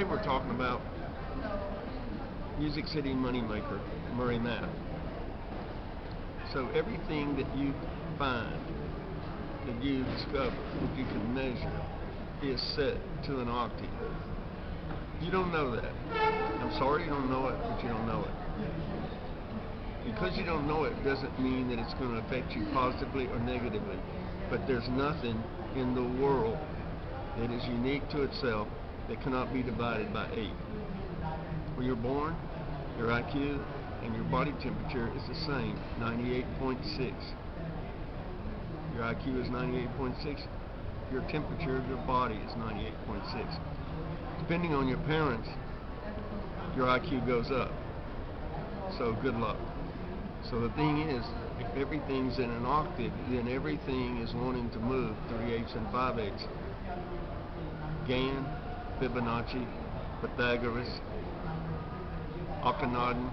Today we're talking about Music City Moneymaker, Murrey math. So everything that you find, that you discover, that you can measure, is set to an octave. You don't know that. I'm sorry you don't know it, but you don't know it. Because you don't know it doesn't mean that it's going to affect you positively or negatively. But there's nothing in the world that is unique to itself that cannot be divided by 8. When you're born, your IQ and your body temperature is the same, 98.6. Your IQ is 98.6. Your temperature of your body is 98.6. Depending on your parents, your IQ goes up. So good luck. So the thing is, if everything's in an octave, then everything is wanting to move 3/8 and 5/8. Gann, Fibonacci, Pythagoras, Akhenaten,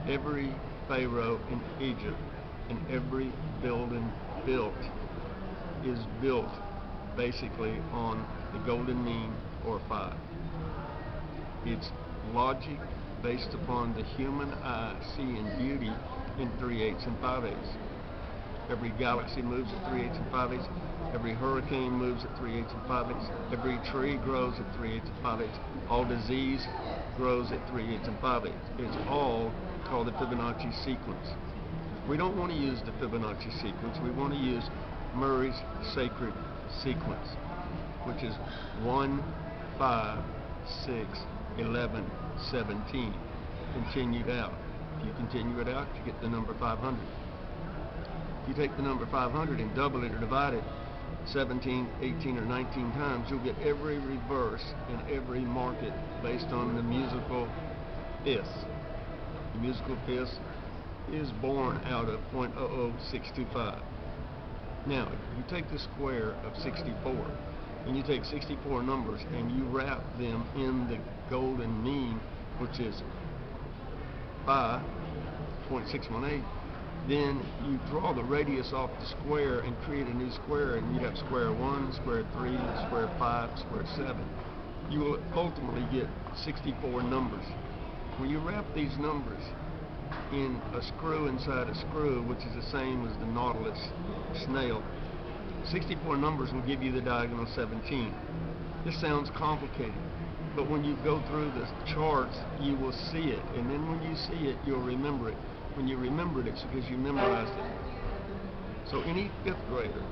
every pharaoh in Egypt and every building built is built basically on the golden mean or 5. It's logic based upon the human eye seeing beauty in 3/8 and 5/8. Every galaxy moves at 3/8 and 5/8. Every hurricane moves at 3/8 and 5/8. Every tree grows at 3/8 and 5/8. All disease grows at 3/8 and 5/8. It's all called the Fibonacci sequence. We don't want to use the Fibonacci sequence. We want to use Murray's sacred sequence, which is 1, 5, 6, 11, 17, continued out. If you continue it out, you get the number 500. If you take the number 500 and double it or divide it 17, 18, or 19 times, you'll get every reverse in every market based on the musical fifth. The musical fifth is born out of 0.00625. Now, if you take the square of 64, and you take 64 numbers and you wrap them in the golden mean, which is 5.618, then you draw the radius off the square and create a new square, and you have square 1, square 3, square 5, square 7. You will ultimately get 64 numbers. When you wrap these numbers in a screw inside a screw, which is the same as the Nautilus Snail, 64 numbers will give you the diagonal 17. This sounds complicated, but when you go through the charts, you will see it, and then when you see it, you'll remember it. When you remembered it, it's because you memorized it. So any 5th grader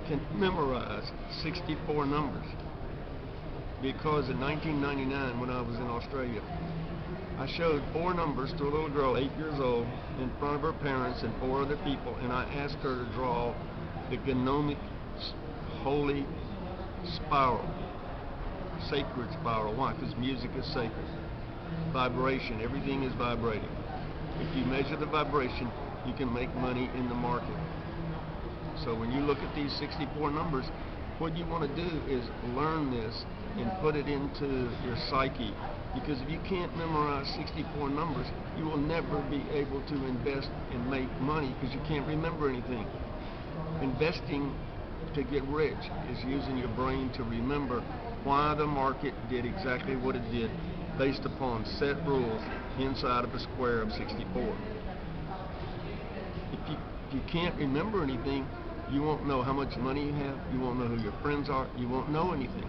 can memorize 64 numbers, because in 1999, when I was in Australia, I showed 4 numbers to a little girl, 8 years old, in front of her parents and 4 other people, and I asked her to draw the gnomic holy spiral, sacred spiral. Why? Because music is sacred. Vibration, everything is vibrating. If you measure the vibration, you can make money in the market. So when you look at these 64 numbers, what you want to do is learn this and put it into your psyche. Because if you can't memorize 64 numbers, you will never be able to invest and make money, because you can't remember anything. Investing to get rich is using your brain to remember why the market did exactly what it did based upon set rules inside of a square of 64. If you can't remember anything, you won't know how much money you have, you won't know who your friends are, you won't know anything.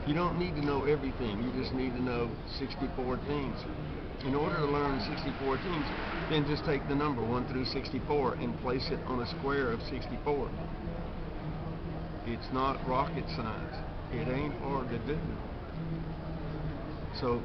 You don't need to know everything, you just need to know 64 things. In order to learn 64 things, then just take the number 1 through 64 and place it on a square of 64. It's not rocket science. It ain't hard to do. So